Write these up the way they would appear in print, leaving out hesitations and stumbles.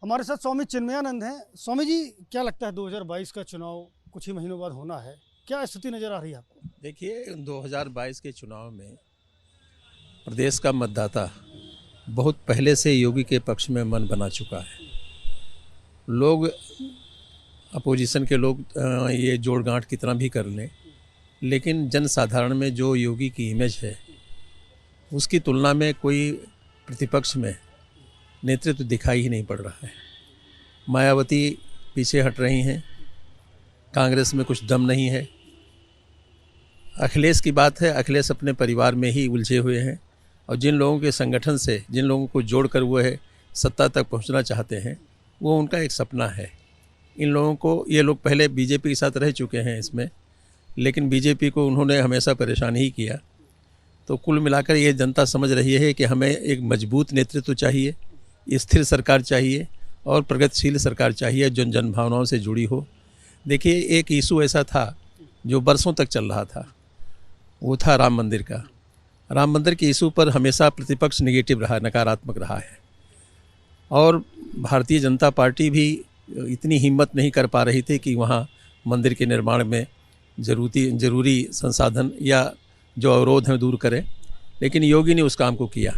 हमारे साथ स्वामी चिन्मयानंद हैं। स्वामी जी, क्या लगता है 2022 का चुनाव कुछ ही महीनों बाद होना है, क्या स्थिति नजर आ रही है आपको? देखिए, 2022 के चुनाव में प्रदेश का मतदाता बहुत पहले से योगी के पक्ष में मन बना चुका है। लोग, अपोजिशन के लोग ये जोड़ गांठ कितना भी कर लें, लेकिन जन साधारण में जो योगी की इमेज है उसकी तुलना में कोई प्रतिपक्ष में नेतृत्व दिखाई ही नहीं पड़ रहा है। मायावती पीछे हट रही हैं, कांग्रेस में कुछ दम नहीं है। अखिलेश की बात है, अखिलेश अपने परिवार में ही उलझे हुए हैं और जिन लोगों के संगठन से, जिन लोगों को जोड़कर वो है सत्ता तक पहुंचना चाहते हैं, वो उनका एक सपना है। इन लोगों को, ये लोग पहले बीजेपी के साथ रह चुके हैं इसमें, लेकिन बीजेपी को उन्होंने हमेशा परेशान ही किया। तो कुल मिलाकर ये जनता समझ रही है कि हमें एक मजबूत नेतृत्व चाहिए, स्थिर सरकार चाहिए और प्रगतिशील सरकार चाहिए जो जन भावनाओं से जुड़ी हो। देखिए, एक इशू ऐसा था जो बरसों तक चल रहा था, वो था राम मंदिर का। राम मंदिर के इशू पर हमेशा प्रतिपक्ष नेगेटिव रहा, नकारात्मक रहा है और भारतीय जनता पार्टी भी इतनी हिम्मत नहीं कर पा रही थी कि वहाँ मंदिर के निर्माण में ज़रूरी संसाधन या जो अवरोध हैं दूर करें। लेकिन योगी ने उस काम को किया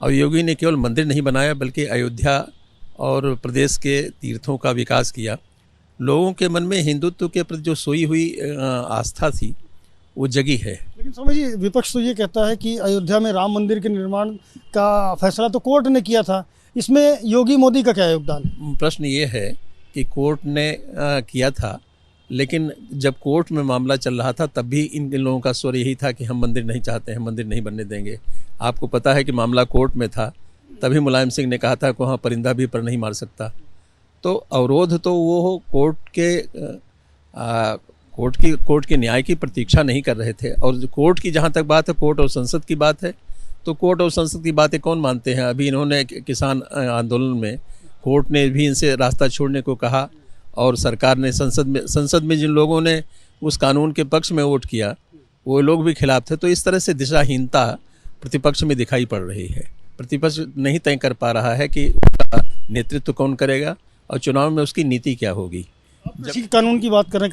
और योगी ने केवल मंदिर नहीं बनाया बल्कि अयोध्या और प्रदेश के तीर्थों का विकास किया। लोगों के मन में हिंदुत्व के प्रति जो सोई हुई आस्था थी वो जगी है। लेकिन स्वामी जी, विपक्ष तो ये कहता है कि अयोध्या में राम मंदिर के निर्माण का फैसला तो कोर्ट ने किया था, इसमें योगी मोदी का क्या योगदान? प्रश्न ये है कि कोर्ट ने किया था, लेकिन जब कोर्ट में मामला चल रहा था तब भी इन लोगों का स्वर यही था कि हम मंदिर नहीं चाहते हैं, मंदिर नहीं बनने देंगे। आपको पता है कि मामला कोर्ट में था, तभी मुलायम सिंह ने कहा था कि वहाँ परिंदा भी पर नहीं मार सकता। तो अवरोध तो वो कोर्ट के न्याय की प्रतीक्षा नहीं कर रहे थे। और कोर्ट की जहाँ तक बात है, कोर्ट और संसद की बात है, तो कोर्ट और संसद की बातें कौन मानते हैं? अभी इन्होंने किसान आंदोलन में कोर्ट ने भी इनसे रास्ता छोड़ने को कहा और सरकार ने संसद में जिन लोगों ने उस कानून के पक्ष में वोट किया वो लोग भी खिलाफ थे। तो इस तरह से दिशाहीनता प्रतिपक्ष में दिखाई पड़ रही है। प्रतिपक्ष नहीं तय कर पा रहा है कि उसका नेतृत्व कौन करेगा और चुनाव में उसकी नीति क्या होगी। कृषि कानून की बात कर रहे हैं,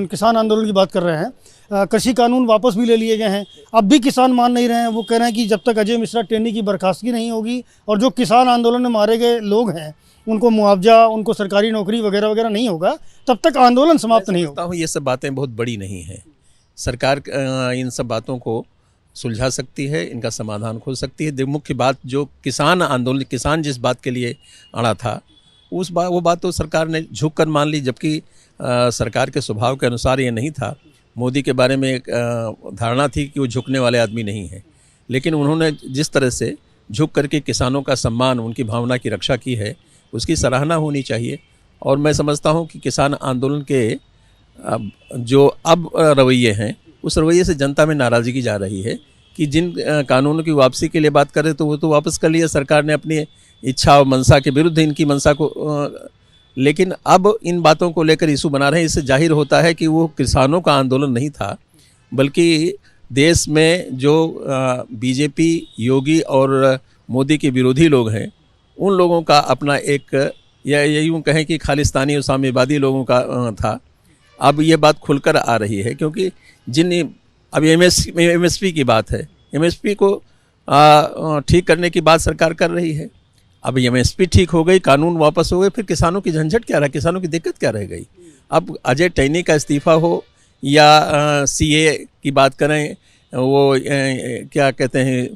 किसान आंदोलन की बात कर रहे हैं। कृषि कानून वापस भी ले लिए गए हैं, अब भी किसान मान नहीं रहे हैं। वो कह रहे हैं कि जब तक अजय मिश्रा टेनी की बर्खास्तगी नहीं होगी और जो किसान आंदोलन में मारे गए लोग हैं उनको मुआवजा, उनको सरकारी नौकरी वगैरह वगैरह नहीं होगा, तब तक आंदोलन समाप्त नहीं होगा। ये सब बातें बहुत बड़ी नहीं हैं। सरकार इन सब बातों को सुलझा सकती है, इनका समाधान खोज सकती है। मुख्य बात जो किसान आंदोलन, किसान जिस बात के लिए अड़ा था वो बात तो सरकार ने झुक कर मान ली, जबकि सरकार के स्वभाव के अनुसार ये नहीं था। मोदी के बारे में एक धारणा थी कि वो झुकने वाले आदमी नहीं है, लेकिन उन्होंने जिस तरह से झुक करके किसानों का सम्मान, उनकी भावना की रक्षा की है, उसकी सराहना होनी चाहिए। और मैं समझता हूँ कि किसान आंदोलन के जो अब रवैये हैं, उस रवैये से जनता में नाराज़गी जा रही है कि जिन कानूनों की वापसी के लिए बात करें तो वो तो वापस कर लिया सरकार ने अपनी इच्छा और मंशा के विरुद्ध, इनकी मंशा को। लेकिन अब इन बातों को लेकर इशू बना रहे हैं। इससे जाहिर होता है कि वो किसानों का आंदोलन नहीं था, बल्कि देश में जो बीजेपी, योगी और मोदी के विरोधी लोग हैं, उन लोगों का अपना एक, या यूँ कहें कि खालिस्तानी और साम्यवादी लोगों का था। अब ये बात खुलकर आ रही है क्योंकि अब एमएसपी की बात है, एमएसपी को ठीक करने की बात सरकार कर रही है। अब एमएसपी ठीक हो गई, कानून वापस हो गए, फिर किसानों की झंझट क्या रहा, किसानों की दिक्कत क्या रह गई? अब अजय टैनी का इस्तीफा हो या सीए की बात करें, वो क्या कहते हैं,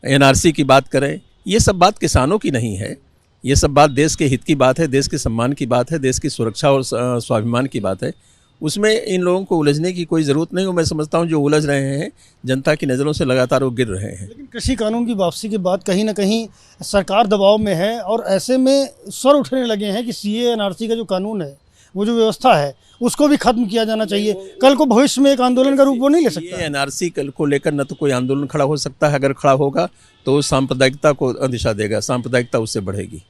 एनआरसी की बात करें, ये सब बात किसानों की नहीं है। ये सब बात देश के हित की बात है, देश के सम्मान की बात है, देश की सुरक्षा और स्वाभिमान की बात है। उसमें इन लोगों को उलझने की कोई ज़रूरत नहीं हो। मैं समझता हूँ जो उलझ रहे हैं, जनता की नज़रों से लगातार वो गिर रहे हैं। लेकिन कृषि कानून की वापसी के बाद कहीं ना कहीं सरकार दबाव में है और ऐसे में स्वर उठने लगे हैं कि सीए एनआरसी का जो कानून है, वो जो व्यवस्था है, उसको भी खत्म किया जाना चाहिए। कल को भविष्य में एक आंदोलन का रूप वो नहीं ले सकता। एनआरसी को लेकर न तो कोई आंदोलन खड़ा हो सकता है, अगर खड़ा होगा तो सांप्रदायिकता को दिशा देगा, सांप्रदायिकता उससे बढ़ेगी।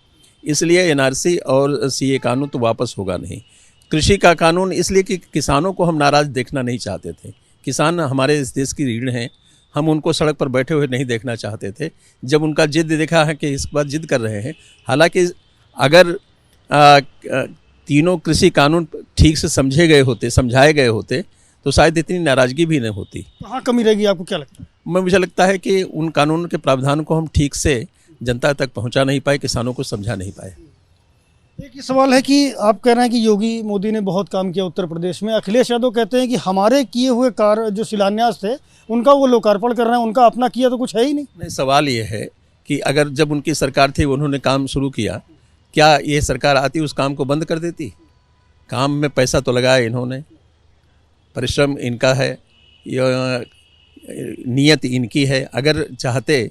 इसलिए एनआरसी और सीए कानून तो वापस होगा नहीं। कृषि का कानून इसलिए कि किसानों को हम नाराज़ देखना नहीं चाहते थे। किसान हमारे इस देश की रीढ़ हैं, हम उनको सड़क पर बैठे हुए नहीं देखना चाहते थे। जब उनका जिद देखा है कि इस बार जिद कर रहे हैं, हालांकि अगर तीनों कृषि कानून ठीक से समझाए गए होते तो शायद इतनी नाराज़गी भी नहीं होती। कहाँ कमी रहेगी, आपको क्या लगता है? मुझे लगता है कि उन कानून के प्रावधानों को हम ठीक से जनता तक पहुंचा नहीं पाए, किसानों को समझा नहीं पाए। एक ये सवाल है कि आप कह रहे हैं कि योगी मोदी ने बहुत काम किया उत्तर प्रदेश में, अखिलेश यादव कहते हैं कि हमारे किए हुए कार्य जो शिलान्यास थे उनका वो लोकार्पण कर रहे हैं, उनका अपना किया तो कुछ है ही नहीं। नहीं, सवाल ये है कि अगर जब उनकी सरकार थी उन्होंने काम शुरू किया, क्या ये सरकार आती उस काम को बंद कर देती? काम में पैसा तो लगाया इन्होंने, परिश्रम इनका है, नियत इनकी है। अगर चाहते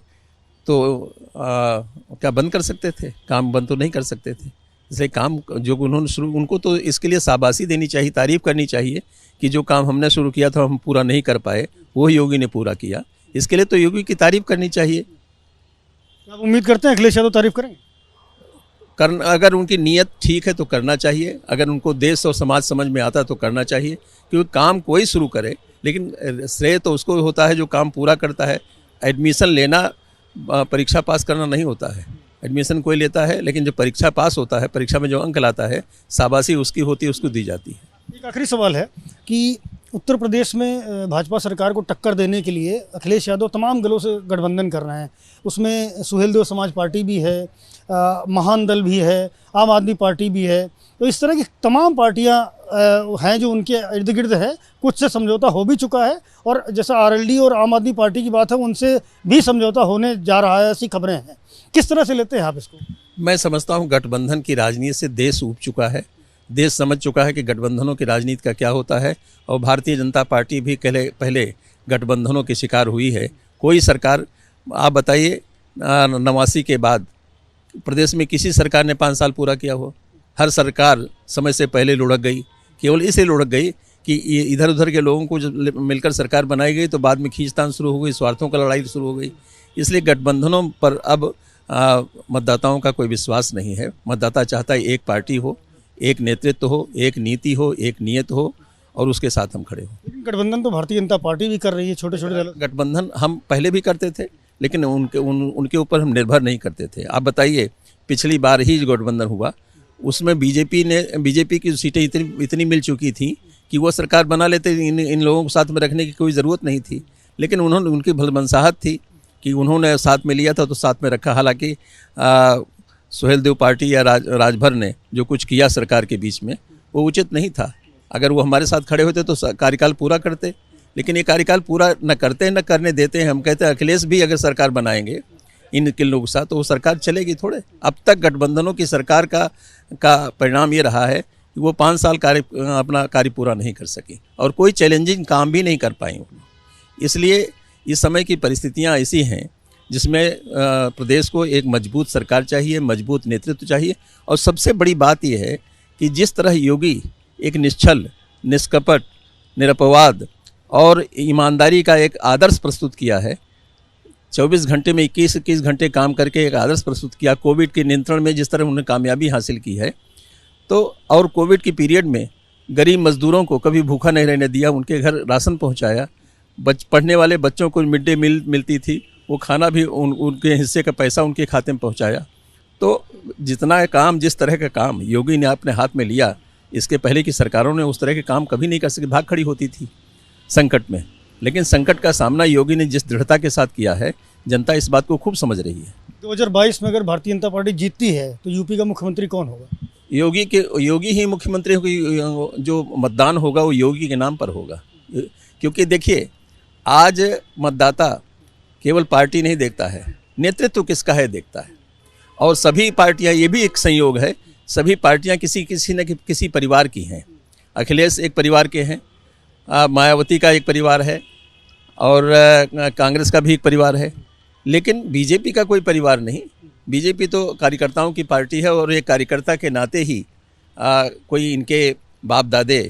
तो क्या बंद कर सकते थे? काम बंद तो नहीं कर सकते थे। इसलिए काम जो उन्होंने शुरू, उनको तो इसके लिए शाबाशी देनी चाहिए, तारीफ़ करनी चाहिए कि जो काम हमने शुरू किया था हम पूरा नहीं कर पाए, वो योगी ने पूरा किया। इसके लिए तो योगी की तारीफ़ करनी चाहिए। आप उम्मीद करते हैं अखिलेश यादव तारीफ करेंगे? अगर उनकी नीयत ठीक है तो करना चाहिए, अगर उनको देश और समाज समझ में आता तो करना चाहिए, क्योंकि काम कोई शुरू करे लेकिन श्रेय तो उसको होता है जो काम पूरा करता है। एडमिशन लेना परीक्षा पास करना नहीं होता है। एडमिशन कोई लेता है लेकिन जो परीक्षा पास होता है, परीक्षा में जो अंक लाता है, शाबाशी उसकी होती है, उसको दी जाती है। एक आखिरी सवाल है कि उत्तर प्रदेश में भाजपा सरकार को टक्कर देने के लिए अखिलेश यादव तमाम दलों से गठबंधन कर रहे हैं। उसमें सुहेलदेव समाज पार्टी भी है, महान दल भी है, आम आदमी पार्टी भी है। तो इस तरह की तमाम पार्टियां हैं जो उनके इर्द गिर्द है। कुछ से समझौता हो भी चुका है और जैसा आरएलडी और आम आदमी पार्टी की बात है उनसे भी समझौता होने जा रहा है, ऐसी खबरें हैं। किस तरह से लेते हैं आप इसको? मैं समझता हूँ गठबंधन की राजनीति से देश ऊब चुका है। देश समझ चुका है कि गठबंधनों की राजनीति का क्या होता है, और भारतीय जनता पार्टी भी पहले गठबंधनों की शिकार हुई है। कोई सरकार, आप बताइए, 89 के बाद प्रदेश में किसी सरकार ने 5 साल पूरा किया हो? हर सरकार समय से पहले लुढ़क गई। केवल इसलिए लुढ़क गई कि ये इधर उधर के लोगों को जब मिलकर सरकार बनाई गई तो बाद में खींचतान शुरू हो गई, स्वार्थों का लड़ाई शुरू हो गई। इसलिए गठबंधनों पर अब मतदाताओं का कोई विश्वास नहीं है। मतदाता चाहता है एक पार्टी हो, एक नेतृत्व हो, एक नीति हो, एक नियत हो, और उसके साथ हम खड़े हो। लेकिन गठबंधन तो भारतीय जनता पार्टी भी कर रही है, छोटे छोटे दल। गठबंधन हम पहले भी करते थे लेकिन उनके ऊपर हम निर्भर नहीं करते थे। आप बताइए, पिछली बार ही जो गठबंधन हुआ उसमें बीजेपी की सीटें इतनी मिल चुकी थी कि वो सरकार बना लेते, इन लोगों को साथ में रखने की कोई ज़रूरत नहीं थी। लेकिन उनकी भलमनसाहत थी कि उन्होंने साथ में लिया था तो साथ में रखा। हालांकि सुहेलदेव पार्टी या राजभर ने जो कुछ किया सरकार के बीच में वो उचित नहीं था। अगर वो हमारे साथ खड़े होते तो कार्यकाल पूरा करते, लेकिन ये कार्यकाल पूरा न करते न करने देते हैं। हम कहते हैं अखिलेश भी अगर सरकार बनाएंगे इनके लोगों के साथ तो वो सरकार चलेगी थोड़े। अब तक गठबंधनों की सरकार का परिणाम ये रहा है कि वो 5 साल अपना कार्य पूरा नहीं कर सकी और कोई चैलेंजिंग काम भी नहीं कर पाई। इसलिए इस समय की परिस्थितियां ऐसी हैं जिसमें प्रदेश को एक मजबूत सरकार चाहिए, मजबूत नेतृत्व चाहिए। और सबसे बड़ी बात यह है कि जिस तरह योगी एक निश्चल, निष्कपट, निरपवाद और ईमानदारी का एक आदर्श प्रस्तुत किया है, 24 घंटे में 21 घंटे काम करके एक आदर्श प्रस्तुत किया। कोविड के नियंत्रण में जिस तरह उन्होंने कामयाबी हासिल की है, तो और कोविड की पीरियड में गरीब मजदूरों को कभी भूखा नहीं रहने दिया, उनके घर राशन पहुंचाया। पढ़ने वाले बच्चों को मिड डे मील मिलती थी, वो खाना भी उनके हिस्से का पैसा उनके खाते में पहुंचाया। तो जितना काम, जिस तरह का काम योगी ने अपने हाथ में लिया, इसके पहले की सरकारों ने उस तरह के काम कभी नहीं कर सकी, भाग खड़ी होती थी संकट में। लेकिन संकट का सामना योगी ने जिस दृढ़ता के साथ किया है, जनता इस बात को खूब समझ रही है। 2022 में अगर भारतीय जनता पार्टी जीतती है तो यूपी का मुख्यमंत्री कौन होगा? योगी ही मुख्यमंत्री होगी। जो मतदान होगा वो योगी के नाम पर होगा। क्योंकि देखिए, आज मतदाता केवल पार्टी नहीं देखता है, नेतृत्व किसका है देखता है। और सभी पार्टियां, ये भी एक संयोग है, सभी पार्टियां किसी न किसी परिवार की हैं। अखिलेश एक परिवार के हैं, मायावती का एक परिवार है, और कांग्रेस का भी एक परिवार है। लेकिन बीजेपी का कोई परिवार नहीं। बीजेपी तो कार्यकर्ताओं की पार्टी है, और एक कार्यकर्ता के नाते ही कोई इनके बाप दादे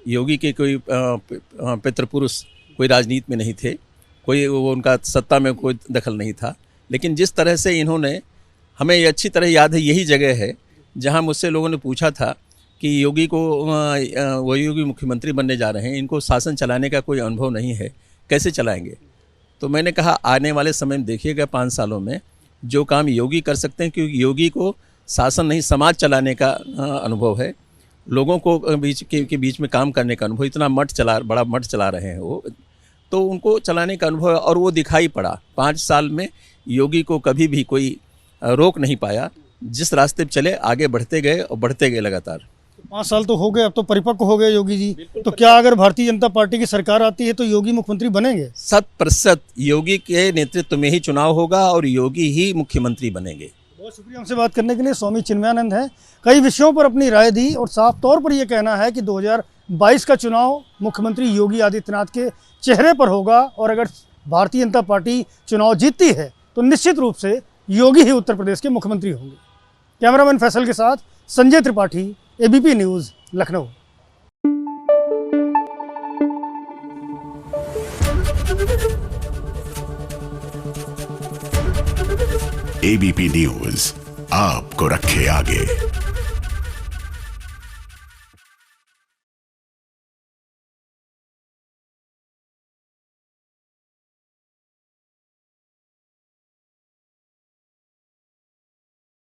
योगी के कोई पितृपुरुष कोई राजनीति में नहीं थे, कोई वो उनका सत्ता में कोई दखल नहीं था। लेकिन जिस तरह से इन्होंने, हमें ये अच्छी तरह याद है, यही जगह है जहां मुझसे लोगों ने पूछा था कि योगी को वो योगी मुख्यमंत्री बनने जा रहे हैं, इनको शासन चलाने का कोई अनुभव नहीं है, कैसे चलाएंगे? तो मैंने कहा आने वाले समय में देखिएगा 5 सालों में जो काम योगी कर सकते हैं, क्योंकि योगी को शासन नहीं समाज चलाने का अनुभव है, लोगों को के बीच में काम करने का अनुभव, इतना बड़ा मठ चला रहे हैं वो, तो उनको चलाने का अनुभव है और वो दिखाई पड़ा। 5 साल में योगी को कभी भी कोई रोक नहीं पाया, जिस रास्ते पे चले आगे बढ़ते गए और बढ़ते गए लगातार। 5 साल तो हो गए, अब तो परिपक्व हो गए योगी जी। तो क्या अगर भारतीय जनता पार्टी की सरकार आती है तो योगी मुख्यमंत्री बनेंगे? 100% योगी के नेतृत्व में ही चुनाव होगा और योगी ही मुख्यमंत्री बनेंगे। बहुत शुक्रिया हमसे बात करने के लिए। स्वामी चिन्मयानंद हैं, कई विषयों पर अपनी राय दी और साफ तौर पर यह कहना है कि 2022 का चुनाव मुख्यमंत्री योगी आदित्यनाथ के चेहरे पर होगा और अगर भारतीय जनता पार्टी चुनाव जीतती है तो निश्चित रूप से योगी ही उत्तर प्रदेश के मुख्यमंत्री होंगे। कैमरामैन फैसल के साथ Sanjay Tripathi, ABP news, Lucknow. ABP news आपको रखे आगे।